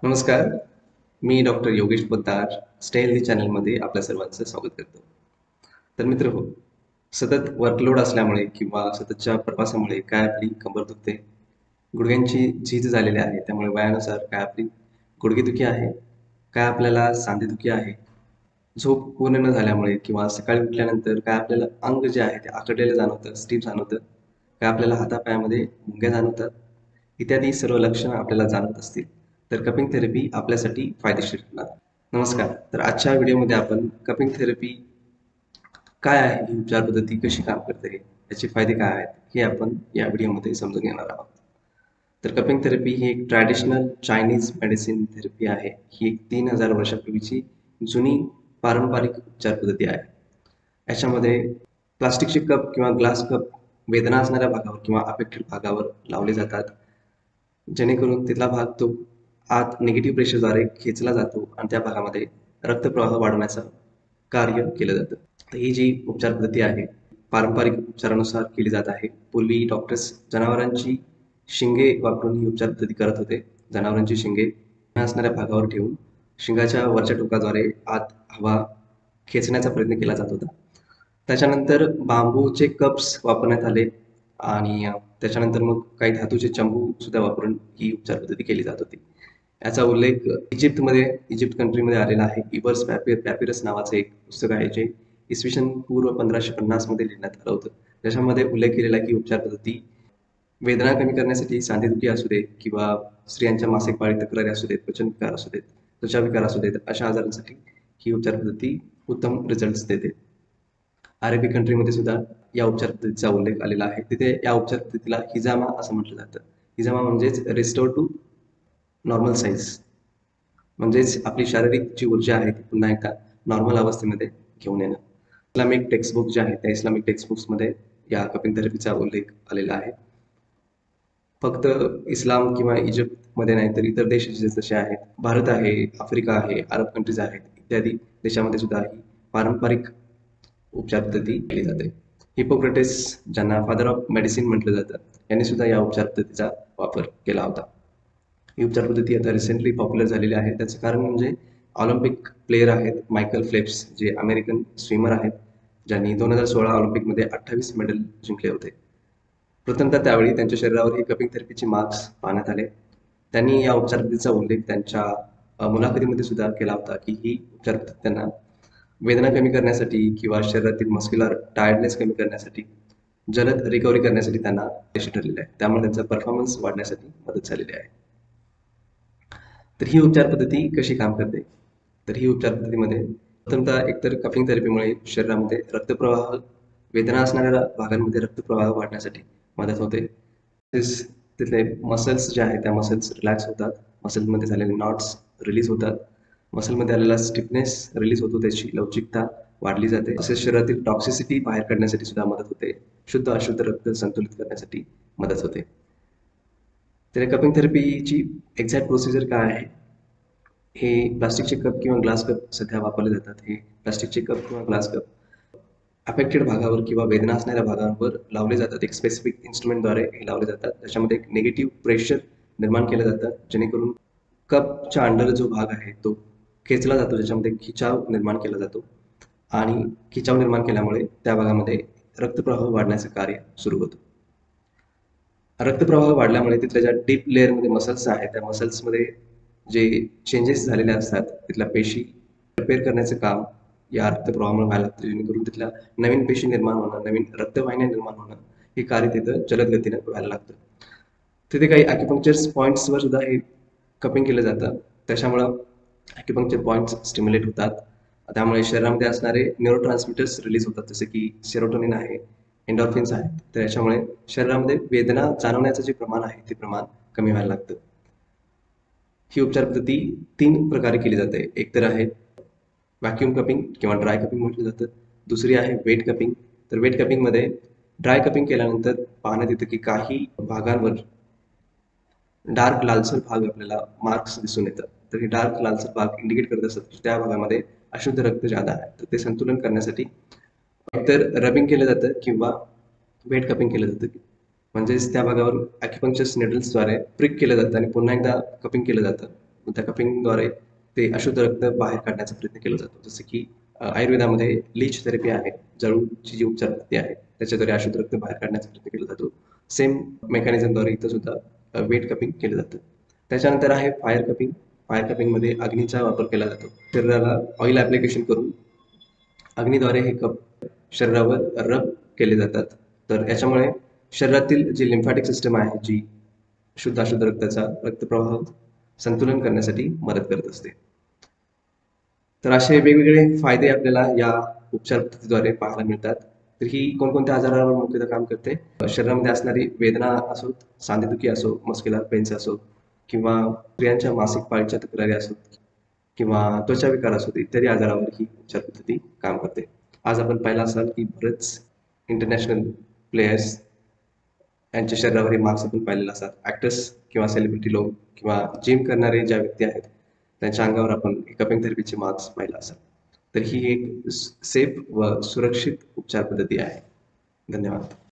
नमस्कार. मी doctor Yogesh Poddar stay healthy चॅनलमध्ये आपल्या सर्वांचं स्वागत करतो. तर मित्र हो, सतत वर्कलोड असल्यामुळे किंवा सततच्या प्रवासामुळे काय आपली कंबर दुखते, गुडघ्यांची झीज झालेली आहे, त्यामुळे वयानुसार काय आपली गुडघेदुखी आहे, काय आपल्याला सांधेदुखी आहे, झोप पूर्ण न झाल्यामुळे किंवा सकाळी उठल्यानंतर काय आपल्याला अंग जे आहे ते आखडलेलं जाणवतं, स्टिफ जाणवतं, काय आपल्याला हातापायामध्ये मुंग्या जाणवतात, इत्यादी सर्व लक्षणं आपल्याला जाणवत असतील, तर कपिंग थेरपी आपल्यासाठी फायदेशीर ठरणार. नमस्कार. तर आजच्या व्हिडिओमध्ये आपण कपिंग थेरपी काय आहे, ही उपचार पद्धती कशी काम करते, याचे फायदे काय आहेत, हे आपण या व्हिडिओमध्ये समजून घेणार आहोत. तर कपिंग थेरपी ही एक ट्रॅडिशनल चायनीज मेडिसिन थेरपी आहे. ही एक 3000 वर्षापूर्वीची जुनी पारंपरिक उपचार पद्धती आहे. याच्यामध्ये प्लास्टिकचे कप किंवा ग्लास कप वेदना असणाऱ्या भागावर किंवा अफेक्टेड भागावर लावले जातात, जेणेकरून तिथला भाग तो आत निगेटिव्ह प्रेशरद्वारे खेचला जातो आणि त्या भागामध्ये रक्तप्रवाह वाढवण्याचं कार्य केलं जातं. तर ही जी उपचार पद्धती आहे, पारंपरिक उपचारानुसार केली जात आहे. पूर्वी डॉक्टर्स जनावरांची शिंगे वापरून ही उपचार पद्धती करत होते. जनावरांची शिंगे असणाऱ्या भागावर ठेवून शिंगाच्या वरच्या टोकाद्वारे आत हवा खेचण्याचा प्रयत्न केला जात होता. त्याच्यानंतर बांबूचे कप्स वापरण्यात आले आणि त्याच्यानंतर मग काही धातूचे चंबू सुद्धा वापरून ही उपचार पद्धती केली जात होती. याचा उल्लेख इजिप्त कंट्रीमध्ये आलेला आहे. इबर्स पॅपिरस नावाचं एक पुस्तक आहे, जे इसवी सन पूर्व 1550 मध्ये लिहिण्यात आलं होतं. ज्याच्यामध्ये उल्लेख केलेला आहे की उपचार पद्धती वेदना कमी करण्यासाठी, सांधेदुखी असू दे किंवा स्त्रियांच्या मासिक पाळी तक्रारी असू देत, पचनविकार असू देत, त्वचाविकार असू देत, अशा आजारांसाठी ही उपचार पद्धती उत्तम रिझल्ट्स देते. अरेबिक कंट्रीमध्ये सुद्धा या उपचार पद्धतीचा उल्लेख आलेला आहे. तिथे या उपचार पद्धतीला हिजामा असं म्हटलं जातं. हिजामा म्हणजेच रिस्टोर टू नॉर्मल साईज, म्हणजेच आपली शारीरिक जी ऊर्जा आहे ती पुन्हा एकदा नॉर्मल अवस्थेमध्ये घेऊन येणं. इस्लामिक टेक्स्टबुक जे आहे, त्या इस्लामिक टेक्स्टबुक्समध्ये या कपिंग थेरपीचा उल्लेख आलेला आहे. फक्त इस्लाम किंवा इजिप्तमध्ये नाही, तर इतर देश जसे आहेत, भारत आहे, आफ्रिका आहे, अरब कंट्रीज आहेत, इत्यादी देशामध्ये सुद्धा ही पारंपरिक उपचार पद्धती केली जाते. हिपोक्रेटिस, ज्यांना फादर ऑफ मेडिसिन म्हटलं जातं, यांनी सुद्धा या उपचार पद्धतीचा वापर केला होता. ही उपचार पद्धती आता रिसेंटली पॉप्युलर झालेली आहे. त्याचं कारण म्हणजे ऑलिम्पिक प्लेयर आहेत मायकल फेल्प्स, जे अमेरिकन स्विमर आहेत, ज्यांनी 2016 ऑलिम्पिकमध्ये 28 मेडल जिंकले होते. प्रथमतः त्यावेळी त्यांच्या शरीरावर ही कपिंग थेरपीचे मार्क्स पाहण्यात आले. त्यांनी या उपचार पद्धतीचा उल्लेख त्यांच्या मुलाखतीमध्ये सुद्धा केला होता की ही उपचार पद्धती त्यांना वेदना कमी करण्यासाठी किंवा शरीरातील मस्क्युलर टायर्डनेस कमी करण्यासाठी, जलद रिकव्हरी करण्यासाठी त्यांना यशस्वी ठरलेले आहे. त्यामुळे त्यांचा परफॉर्मन्स वाढण्यासाठी मदत झालेली आहे. तर ही उपचार पद्धती कशी काम करते? तर ही उपचार पद्धतीमध्ये प्रथमतः एकतर कपिंग थेरपीमुळे शरीरामध्ये रक्तप्रवाह, वेदना असणाऱ्या भागांमध्ये रक्तप्रवाह वाढण्यासाठी मदत होते. तिथले मसल्स जे आहेत, त्या मसल्स रिलॅक्स होतात, मसल्समध्ये झालेले नॉट्स रिलीज होतात, मसलमध्ये आलेला स्टिफनेस रिलीज होतो, त्याची लवचिकता वाढली जाते. तसेच शरीरातील टॉक्सिसिटी बाहेर काढण्यासाठी सुद्धा मदत होते, शुद्ध अशुद्ध रक्त संतुलित करण्यासाठी मदत होते. तर कपिंग थेरपीची एक्झॅक्ट प्रोसिजर काय आहे? हे प्लास्टिकचे कप किंवा ग्लास कप सध्या वापरले जातात. हे प्लास्टिकचे कप किंवा ग्लास कप अफेक्टेड भागावर किंवा वेदना असणाऱ्या भागांवर लावले जातात. एक स्पेसिफिक इन्स्ट्रुमेंटद्वारे हे लावले जातात. त्याच्यामध्ये एक निगेटिव्ह प्रेशर निर्माण केलं जातं, जेणेकरून कपच्या अंडर जो भाग आहे तो खेचला जातो, ज्याच्यामध्ये खिचाव निर्माण केला जातो आणि खिचाव निर्माण केल्यामुळे त्या भागामध्ये रक्तप्रवाह वाढण्याचं कार्य सुरू होतं. रक्तप्रवाह वाढल्यामुळे तिथल्या ज्या डीप लेअरमध्ये मसल्स आहेत, त्या मसल्समध्ये जे चेंजेस झालेले असतात, तिथल्या पेशी रिपेअर करण्याचं काम या रक्तप्रवाहामुळे व्हायला लागतं, जेणेकरून तिथल्या नवीन पेशी निर्माण होणं, नवीन रक्तवाहिन्या निर्माण होणं, हे कार्य तिथं जलद गतीनं व्हायला लागतं. तिथे काही ॲक्युपंक्चर पॉईंट्सवर सुद्धा हे कपिंग केलं जातं. त्याच्यामुळं ॲक्युपंक्चर पॉईंट्स स्टिम्युलेट होतात. त्यामुळे शरीरामध्ये असणारे न्यूरो ट्रान्समिटर्स रिलीज होतात, जसे की सेरोटोनिन आहे, एन्डॉर्फिन्स आहेत. तर याच्यामुळे शरीरामध्ये वेदना जाणवण्याचं जे प्रमाण आहे, ते प्रमाण कमी व्हायला लागतं. ही उपचार पद्धती 3 प्रकारे केली जाते. एक तर आहे व्हॅक्यूम कपिंग किंवा ड्राय कपिंग म्हटलं जातं. दुसरी आहे वेट कपिंग. तर वेट कपिंगमध्ये ड्राय कपिंग केल्यानंतर पाहण्यात येतं की काही भागांवर डार्क लालसर भाग आपल्याला मार्क्स दिसून येतात. तर हे डार्क लालसर भाग इंडिकेट करत असतात की त्या भागामध्ये अशुद्ध रक्त जादा आहे. तर ते संतुलन करण्यासाठी एकतर रबिंग केलं जातं किंवा वेट कपिंग केलं जातं. म्हणजेच त्या भागावर ॲक्युपंक्चर निडल्सद्वारे प्रिक केलं जातं आणि पुन्हा एकदा कपिंग केलं जातं. त्या कपिंगद्वारे ते अशुद्ध रक्त बाहेर काढण्याचा प्रयत्न केला जातो. जसं की आयुर्वेदामध्ये लीच थेरपी आहे, जळूची जी उपचार पद्धती आहे त्याच्याद्वारे अशुद्ध रक्त बाहेर काढण्याचा प्रयत्न केला जातो. सेम मेकॅनिझमद्वारे इथं सुद्धा वेट कपिंग केलं जातं. त्याच्यानंतर आहे फायर कपिंग. फायर कपिंगमध्ये अग्नीचा वापर केला जातो. शरीराला ऑइल ॲप्लिकेशन करून अग्नीद्वारे हे कप शरीरावर रब केले जातात. तर याच्यामुळे शरीरातील जी लिम्फॅटिक सिस्टम आहे, जी शुद्ध अशुद्ध रक्ताचा रक्तप्रवाह संतुलन करण्यासाठी मदत करत असते. तर असे वेगवेगळे फायदे आपल्याला या उपचार पद्धतीद्वारे पाहायला मिळतात. तर ही कोणकोणत्या आजारावर मुख्यतः काम करते? शरीरामध्ये असणारी वेदना असोत, सांधेदुखी असो, मस्क्युलर पेन्स असो किंवा स्त्रियांच्या मासिक पाळीच्या तक्रारी असोत किंवा त्वचाविकार असोत, इत्यादी आजारावर ही उपचार पद्धती काम करते. आज आपण पाहिलं असाल की बरेच इंटरनॅशनल प्लेयर्स यांच्या शरीरावर हे मार्क्स आपण पाहिलेले असतात. ॲक्टर्स किंवा सेलिब्रिटी लोक किंवा जिम करणारे ज्या व्यक्ती आहेत, त्यांच्या अंगावर आपण कपिंग थेरपीचे मार्क्स पाहिला असाल. तर ही एक सेफ व सुरक्षित उपचार पद्धती आहे. धन्यवाद.